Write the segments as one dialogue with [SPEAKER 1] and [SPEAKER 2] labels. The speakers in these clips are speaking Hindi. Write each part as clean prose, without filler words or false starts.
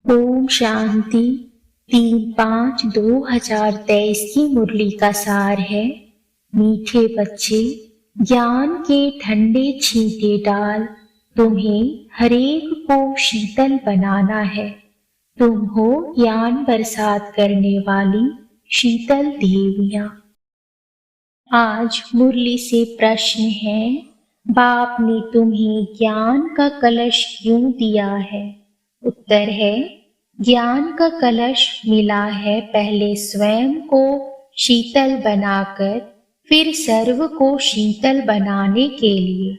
[SPEAKER 1] ओम शांति। 3/5/2023 की मुरली का सार है। मीठे बच्चे, ज्ञान के ठंडे छींटे डाल, तुम्हें हरेक को शीतल बनाना है। तुम हो ज्ञान बरसात करने वाली शीतल देवियां। आज मुरली से प्रश्न है, बाप ने तुम्हें ज्ञान का कलश क्यों दिया है? उत्तर है, ज्ञान का कलश मिला है पहले स्वयं को शीतल बनाकर, फिर सर्व को शीतल बनाने के लिए।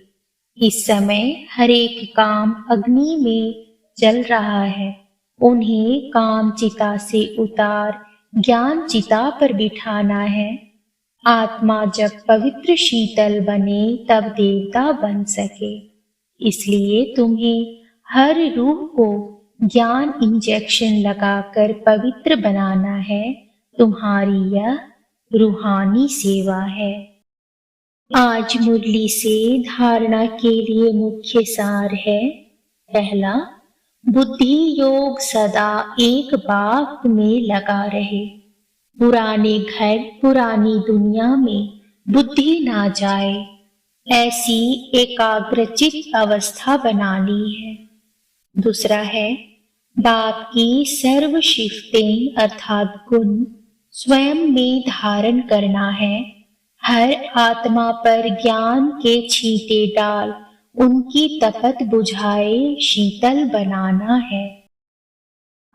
[SPEAKER 1] इस समय हर एक काम अग्नि में जल रहा है। उन्हें काम चिता से उतार ज्ञान चिता पर बिठाना है। आत्मा जब पवित्र शीतल बने तब देवता बन सके। इसलिए तुम्हें हर रूह को ज्ञान इंजेक्शन लगाकर पवित्र बनाना है। तुम्हारी यह रूहानी सेवा है। आज मुरली से धारणा के लिए मुख्य सार है। पहला, बुद्धि योग सदा एक बाग में लगा रहे। पुराने घर, पुरानी दुनिया में बुद्धि ना जाए, ऐसी एकाग्रचित अवस्था बनानी है। दूसरा है, बाप की सर्व शिफ्टें अर्थात गुण स्वयं में धारण करना है। हर आत्मा पर ज्ञान के छींटे डाल उनकी तपत बुझाए शीतल बनाना है।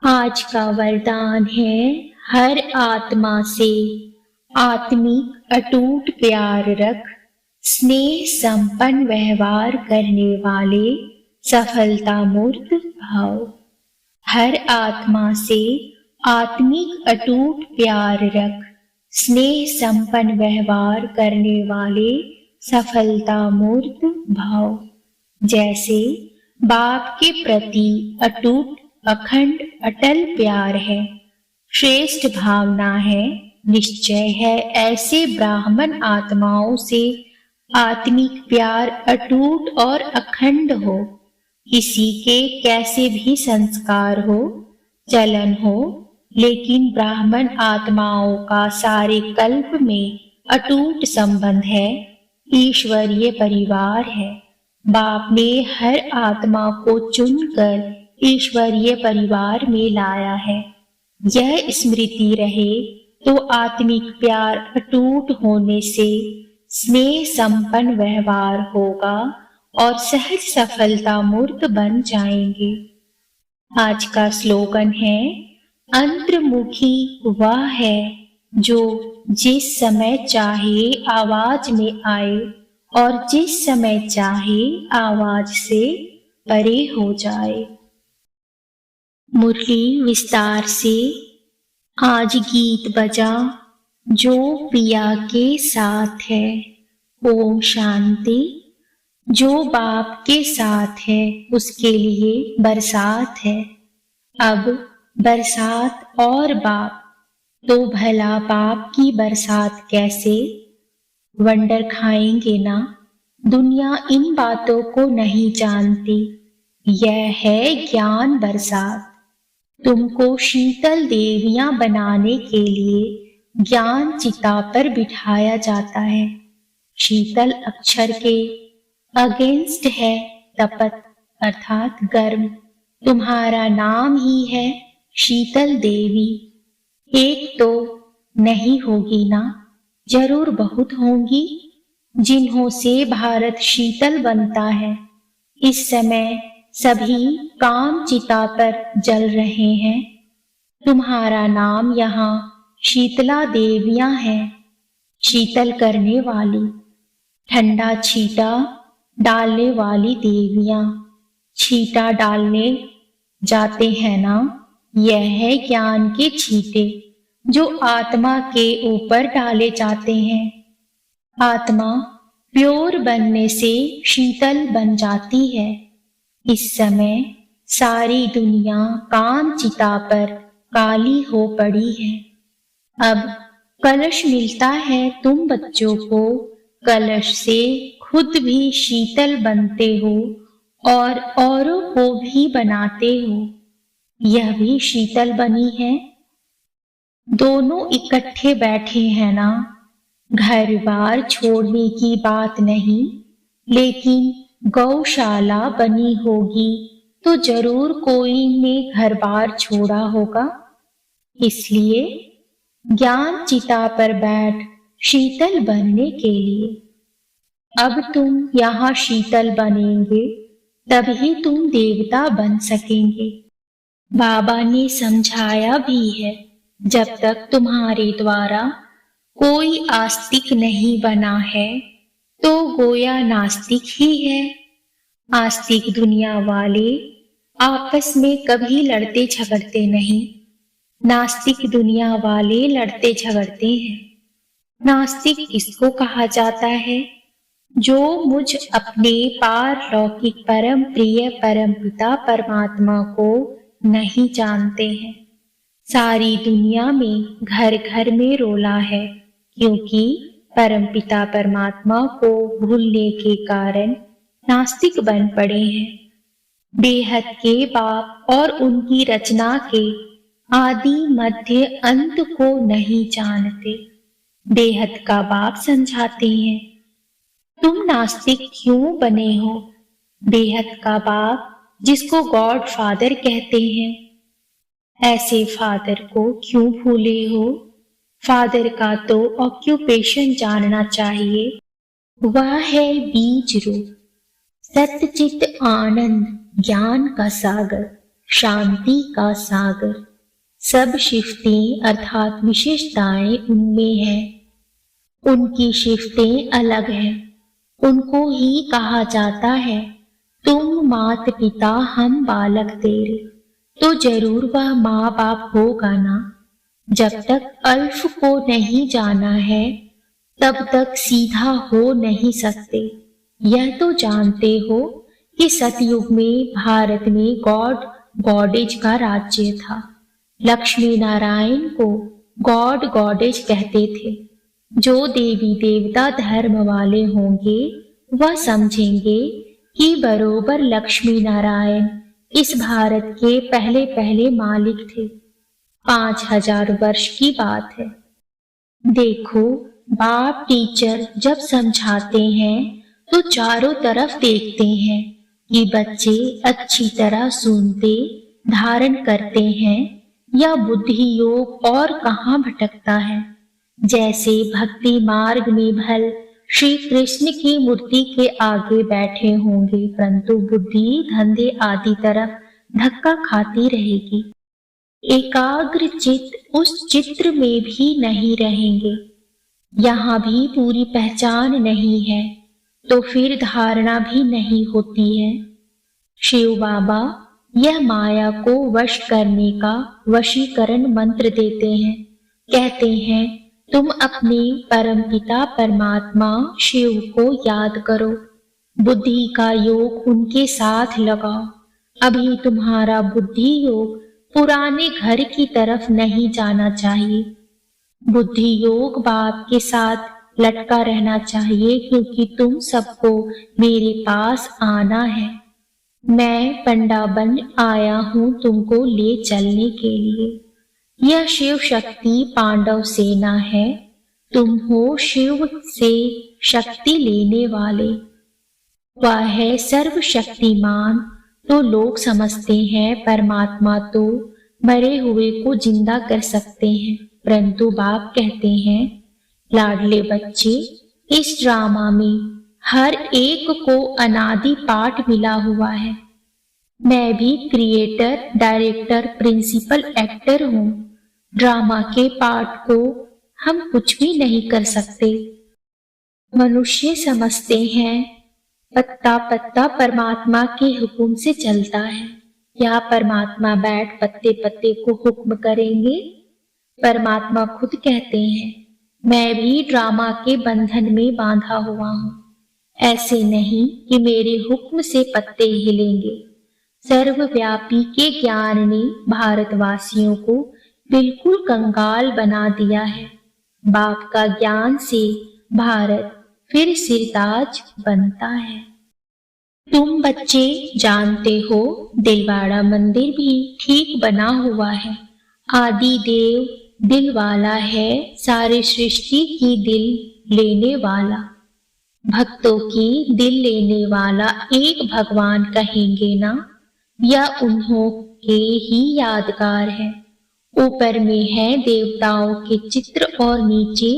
[SPEAKER 1] आज का वरदान है, हर आत्मा से आत्मिक अटूट प्यार रख, स्नेह संपन्न व्यवहार करने वाले सफलता मूर्त भाव। हर आत्मा से आत्मिक अटूट प्यार रख, स्नेह संपन्न व्यवहार करने वाले सफलता मूर्त भाव। जैसे बाप के प्रति अटूट अखंड अटल प्यार है, श्रेष्ठ भावना है, निश्चय है, ऐसे ब्राह्मण आत्माओं से आत्मिक प्यार अटूट और अखंड हो। किसी के कैसे भी संस्कार हो, चलन हो, लेकिन ब्राह्मण आत्माओं का सारे कल्प में अटूट संबंध है, ईश्वरीय परिवार है। बाप ने हर आत्मा को चुनकर ईश्वरीय परिवार में लाया है। यह स्मृति रहे तो आत्मिक प्यार अटूट होने से स्नेह संपन्न व्यवहार होगा और सहज सफलता मूर्त बन जाएंगे। आज का स्लोगन है, अंतर्मुखी वह है जो जिस समय चाहे आवाज में आए और जिस समय चाहे आवाज से परे हो जाए। मुरली विस्तार से। आज गीत बजा जो पिया के साथ है। ओम शांति। जो बाप के साथ है उसके लिए बरसात है। अब बरसात और बाप, तो भला बाप की बरसात कैसे? वंडर खाएंगे ना। दुनिया इन बातों को नहीं जानती। यह है ज्ञान बरसात। तुमको शीतल देवियां बनाने के लिए ज्ञान चिता पर बिठाया जाता है। शीतल अक्षर के अगेंस्ट है तपत अर्थात गर्म। तुम्हारा नाम ही है शीतल देवी। एक तो नहीं होगी ना, जरूर बहुत होंगी जिन्हों से भारत शीतल बनता है। इस समय सभी काम चिता पर जल रहे हैं। तुम्हारा नाम यहाँ शीतला देवियां हैं, शीतल करने वाली, ठंडा छींटा डालने वाली देवियां। छींटा डालने जाते हैं ना, यह है ज्ञान के छींटे जो आत्मा के ऊपर डाले जाते हैं। आत्मा प्योर बनने से शीतल बन जाती है। इस समय सारी दुनिया काम चिता पर काली हो पड़ी है। अब कलश मिलता है तुम बच्चों को, कलश से खुद भी शीतल बनते हो और औरों को भी बनाते हो। यह भी शीतल बनी है। दोनों इकट्ठे बैठे हैं ना। घर बार छोड़ने की बात नहीं, लेकिन गौशाला बनी होगी तो जरूर कोई ने घर बार छोड़ा होगा। इसलिए ज्ञान चिता पर बैठ शीतल बनने के लिए। अब तुम यहाँ शीतल बनेंगे, तभी तुम देवता बन सकेंगे। बाबा ने समझाया भी है, जब तक तुम्हारे द्वारा कोई आस्तिक नहीं बना है तो गोया नास्तिक ही है। आस्तिक दुनिया वाले आपस में कभी लड़ते झगड़ते नहीं, नास्तिक दुनिया वाले लड़ते झगड़ते हैं। नास्तिक इसको कहा जाता है जो मुझ अपने पारलौकिक परम प्रिय परम पिता परमात्मा को नहीं जानते हैं। सारी दुनिया में घर घर में रोला है, क्योंकि परम पिता परमात्मा को भूलने के कारण नास्तिक बन पड़े हैं। बेहद के बाप और उनकी रचना के आदि मध्य अंत को नहीं जानते। बेहद का बाप समझाते हैं, तुम नास्तिक क्यों बने हो? बेहद का बाप, जिसको गॉड फादर कहते हैं, ऐसे फादर को क्यों भूले हो? फादर का तो ऑक्यूपेशन जानना चाहिए। वह है बीज रूप, सत्यचित आनंद, ज्ञान का सागर, शांति का सागर। सब शिफ्टें अर्थात विशेषताएं उनमें हैं। उनकी शिफ्टें अलग हैं। उनको ही कहा जाता है, तुम मात पिता हम बालक तेरे। तो जरूर वह माँ बाप होगा ना। जब तक अल्फ को नहीं जाना है, तब तक सीधा हो नहीं सकते। यह तो जानते हो कि सतयुग में भारत में गॉड गॉडेज का राज्य था। लक्ष्मी नारायण को गॉड गॉडेज कहते थे। जो देवी देवता धर्म वाले होंगे वह समझेंगे कि बरोबर लक्ष्मी नारायण इस भारत के पहले पहले मालिक थे। 5000 वर्ष की बात है। देखो, बाप टीचर जब समझाते हैं तो चारों तरफ देखते हैं कि बच्चे अच्छी तरह सुनते धारण करते हैं या बुद्धि योग और कहाँ भटकता है। जैसे भक्ति मार्ग में भल श्री कृष्ण की मूर्ति के आगे बैठे होंगे, परंतु बुद्धि धंधे आदि तरफ धक्का खाती रहेगी। एकाग्र चित्त उस चित्र में भी नहीं रहेंगे। यहाँ भी पूरी पहचान नहीं है तो फिर धारणा भी नहीं होती है। शिव बाबा यह माया को वश करने का वशीकरण मंत्र देते हैं। कहते हैं, तुम अपने परम पिता परमात्मा शिव को याद करो, बुद्धि का योग उनके साथ लगाओ। अभी तुम्हारा बुद्धि योग पुराने घर की तरफ नहीं जाना चाहिए। बुद्धि योग बाप के साथ लटका रहना चाहिए, क्योंकि तुम सबको मेरे पास आना है। मैं पंडा बन आया हूं तुमको ले चलने के लिए। यह शिव शक्ति पांडव सेना है। तुम हो शिव से शक्ति लेने वाले। वह है सर्वशक्तिमान। तो लोग समझते हैं परमात्मा तो मरे हुए को जिंदा कर सकते हैं, परंतु बाप कहते हैं, लाडले बच्चे, इस ड्रामा में हर एक को अनादि पाठ मिला हुआ है। मैं भी क्रिएटर, डायरेक्टर, प्रिंसिपल एक्टर हूँ। ड्रामा के पाठ को हम कुछ भी नहीं कर सकते। मनुष्य समझते हैं पत्ता पत्ता परमात्मा के हुक्म से चलता है। क्या परमात्मा बैठ पत्ते पत्ते को हुक्म करेंगे? परमात्मा खुद कहते हैं, मैं भी ड्रामा के बंधन में बांधा हुआ हूँ। ऐसे नहीं कि मेरे हुक्म से पत्ते हिलेंगे। सर्वव्यापी के ज्ञान ने भारतवासियों को बिल्कुल कंगाल बना दिया है। बाप का ज्ञान से भारत फिर सिरताज बनता है। तुम बच्चे जानते हो दिलवाड़ा मंदिर भी ठीक बना हुआ है। आदि देव दिल वाला है, सारी सृष्टि की दिल लेने वाला। भक्तों की दिल लेने वाला एक भगवान कहेंगे ना, या उन्हों के ही यादगार है। ऊपर में है देवताओं के चित्र और नीचे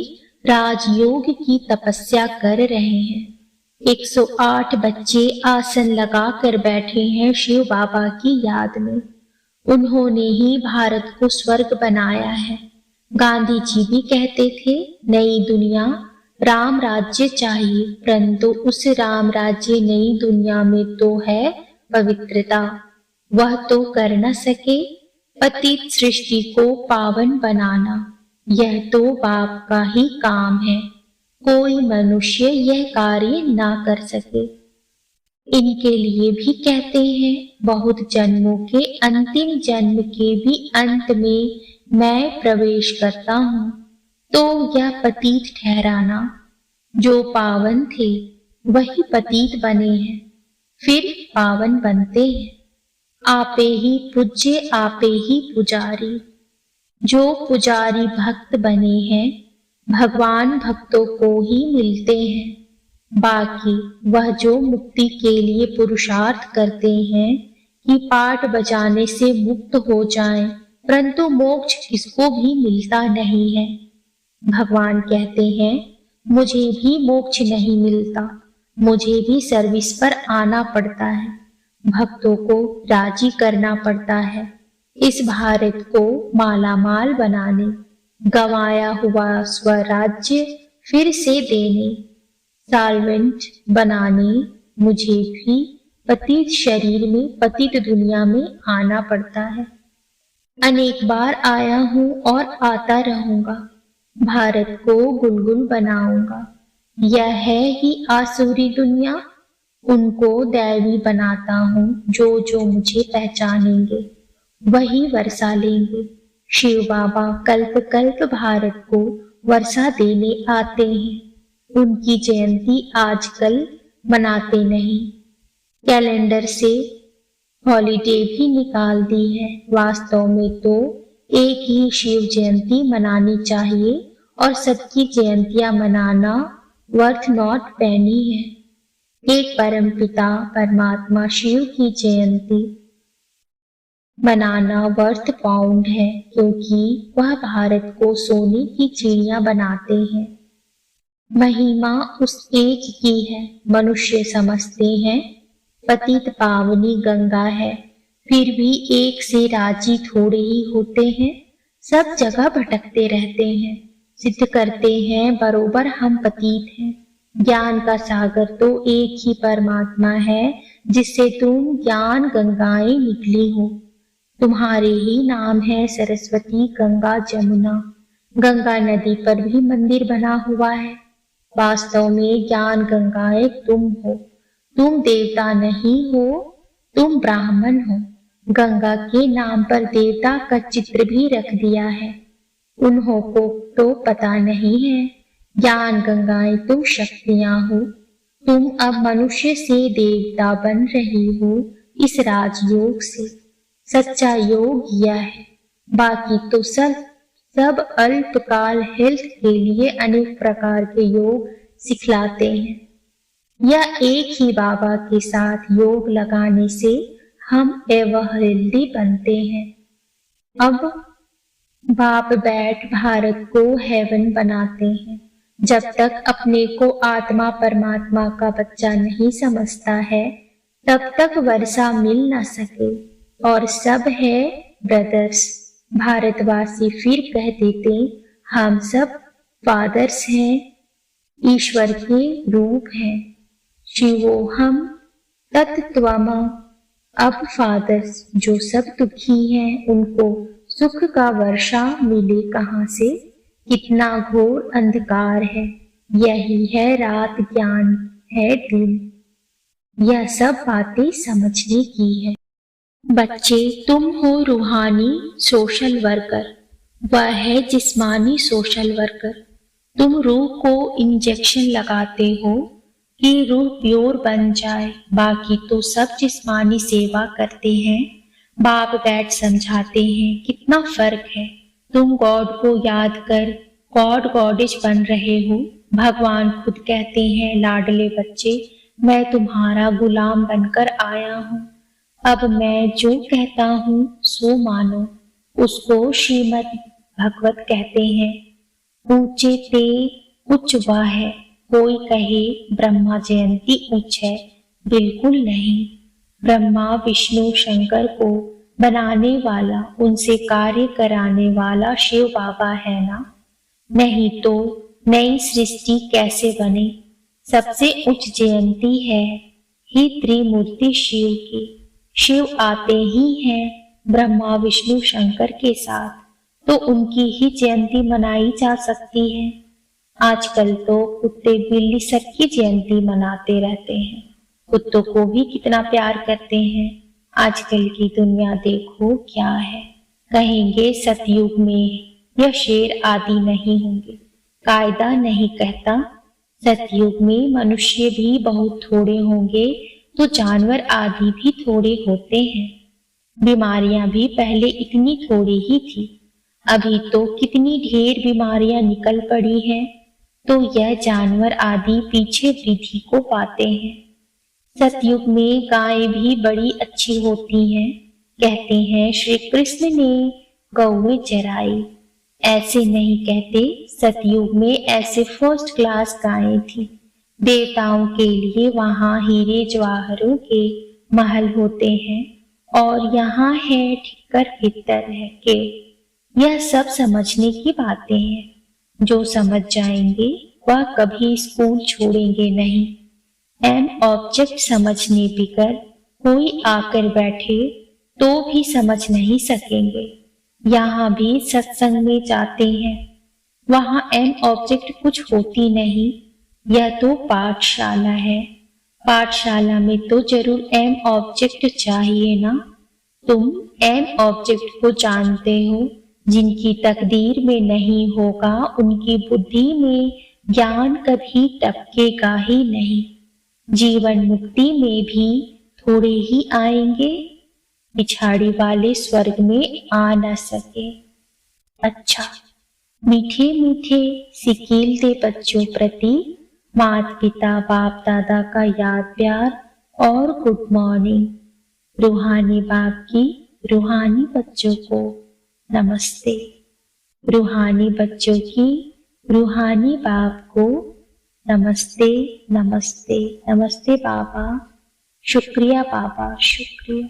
[SPEAKER 1] राजयोग की तपस्या कर रहे हैं। 108 बच्चे आसन लगा कर बैठे हैं शिव बाबा की याद में। उन्होंने ही भारत को स्वर्ग बनाया है। गांधी जी भी कहते थे, नई दुनिया राम राज्य चाहिए, परंतु उस राम राज्य नई दुनिया में तो है पवित्रता, वह तो कर न सके। पतित सृष्टि को पावन बनाना, यह तो बाप का ही काम है, कोई मनुष्य यह कार्य ना कर सके। इनके लिए भी कहते हैं, बहुत जन्मों के अंतिम जन्म के भी अंत में मैं प्रवेश करता हूँ, तो यह पतित ठहराना। जो पावन थे वही पतित बने हैं, फिर पावन बनते हैं। आपे ही पूज्य आपे ही पुजारी। जो पुजारी भक्त बने हैं, भगवान भक्तों को ही मिलते हैं। बाकी वह जो मुक्ति के लिए पुरुषार्थ करते हैं कि पाठ बजाने से मुक्त हो जाएं, परंतु मोक्ष किसको भी मिलता नहीं है। भगवान कहते हैं, मुझे भी मोक्ष नहीं मिलता, मुझे भी सर्विस पर आना पड़ता है, भक्तों को राजी करना पड़ता है, इस भारत को मालामाल बनाने, गंवाया हुआ स्वराज्य फिर से देने, सॉल्वेंट बनाने। मुझे भी पतित शरीर में पतित दुनिया में आना पड़ता है। अनेक बार आया हूँ और आता रहूंगा, भारत को गुलगुल बनाऊंगा। यह है ही आसुरी दुनिया, उनको दैवी बनाता हूँ। जो जो मुझे पहचानेंगे वही वर्षा लेंगे। शिव बाबा कल्प कल्प भारत को वर्षा देने आते हैं। उनकी जयंती आजकल मनाते नहीं, कैलेंडर से हॉलीडे भी निकाल दी है। वास्तव में तो एक ही शिव जयंती मनानी चाहिए और सबकी जयंतियां मनाना वर्थ नॉट पैनी है। एक परम पिता परमात्मा शिव की जयंती मनाना वर्थ पाउंड है, क्योंकि वह भारत को सोने की चिड़िया बनाते हैं। महिमा उस एक की है, मनुष्य समझते हैं पतित पावनी गंगा है, फिर भी एक से राजी थोड़े ही होते हैं। सब जगह भटकते रहते हैं, सिद्ध करते हैं बरोबर हम पतित हैं। ज्ञान का सागर तो एक ही परमात्मा है, जिससे तुम ज्ञान गंगाएं निकली हो। तुम्हारे ही नाम है सरस्वती, गंगा, जमुना। गंगा नदी पर भी मंदिर बना हुआ है। वास्तव में ज्ञान गंगाएं तुम हो। तुम देवता नहीं हो, तुम ब्राह्मण हो। गंगा के नाम पर देवता का चित्र भी रख दिया है। उन्हों को तो पता नहीं है, ज्ञान गंगाएं तुम शक्तियां हो। तुम अब मनुष्य से देवता बन रही हो इस राजयोग से। सच्चा योग यह है, बाकी तो सब अल्पकाल हेल्थ के लिए अनेक प्रकार के योग सिखलाते हैं। यह एक ही बाबा के साथ योग लगाने से हम एवं हेल्दी बनते हैं। अब बाप बैठ भारत को हेवन बनाते हैं। जब तक अपने को आत्मा परमात्मा का बच्चा नहीं समझता है, तब तक वर्षा मिल न सके। और सब है ब्रदर्स। भारतवासी फिर कह देते, हम सब फादर्स हैं, ईश्वर के रूप हैं। शिवो हम तत्त्वमा। अब फादर्स जो सब दुखी हैं, उनको सुख का वर्षा मिले कहाँ से? कितना घोर अंधकार है। यही है रात, ज्ञान है दिन। यह सब बातें समझने की है। बच्चे, तुम हो रूहानी सोशल वर्कर, वह है जिस्मानी सोशल वर्कर। तुम रूह को इंजेक्शन लगाते हो, कि रूह प्योर बन जाए। बाकी तो सब जिस्मानी सेवा करते हैं। बाप बैठ समझाते हैं कितना फर्क है। तुम गॉड को याद कर गॉड गॉडेज बन रहे हो। भगवान खुद कहते हैं, लाडले बच्चे, मैं तुम्हारा गुलाम बनकर आया हूँ। अब मैं जो कहता हूँ सो मानो। उसको श्रीमद् भगवत कहते हैं। ऊंचे ते उच्च वह है। कोई कहे ब्रह्मा जयंती उच्च है, बिल्कुल नहीं। ब्रह्मा विष्णु शंकर को बनाने वाला, उनसे कार्य कराने वाला शिव बाबा है ना। नहीं तो नई सृष्टि कैसे बने। सबसे उच्च जयंती है ही त्रिमूर्ति शिव की। शिव आते ही हैं ब्रह्मा विष्णु शंकर के साथ, तो उनकी ही जयंती मनाई जा सकती है। आजकल तो कुत्ते बिल्ली सबकी जयंती मनाते रहते हैं। कुत्तों को भी कितना प्यार करते हैं। आजकल की दुनिया देखो क्या है। कहेंगे सतयुग में यह शेर आदि नहीं होंगे। कायदा नहीं कहता सतयुग में मनुष्य भी बहुत थोड़े होंगे, तो जानवर आदि भी थोड़े होते हैं। बीमारियां भी पहले इतनी थोड़ी ही थी, अभी तो कितनी ढेर बीमारियां निकल पड़ी हैं। तो यह जानवर आदि पीछे वृद्धि को पाते हैं। सतयुग में गायें भी बड़ी अच्छी होती हैं। कहते हैं श्री कृष्ण ने गौएं चराई। ऐसे नहीं कहते, सतयुग में ऐसे फर्स्ट क्लास गायें थी। देवताओं के लिए वहां हीरे जवाहरों के महल होते हैं, और यहाँ है ठिक्कर भीतर है के। यह सब समझने की बातें हैं। जो समझ जाएंगे वह कभी स्कूल छोड़ेंगे नहीं। एन ऑब्जेक्ट समझने बिगर कोई आकर बैठे तो भी समझ नहीं सकेंगे। यहाँ भी सत्संग में जाते हैं, वहां एन ऑब्जेक्ट कुछ होती नहीं। यह तो पाठशाला है। पाठशाला में तो जरूर एन ऑब्जेक्ट चाहिए ना। तुम एन ऑब्जेक्ट को जानते हो। जिनकी तकदीर में नहीं होगा, उनकी बुद्धि में ज्ञान कभी टपकेगा ही नहीं। जीवन मुक्ति में भी थोड़े ही आएंगे। पिछाड़ी वाले स्वर्ग में आ न सके। अच्छा, मीठे मीठे सिकील दे बच्चों प्रति माता पिता बाप दादा का याद प्यार और गुड मॉर्निंग। रूहानी बाप की रूहानी बच्चों को नमस्ते। रूहानी बच्चों की रूहानी बाप को नमस्ते नमस्ते नमस्ते बाबा। शुक्रिया बाबा, शुक्रिया।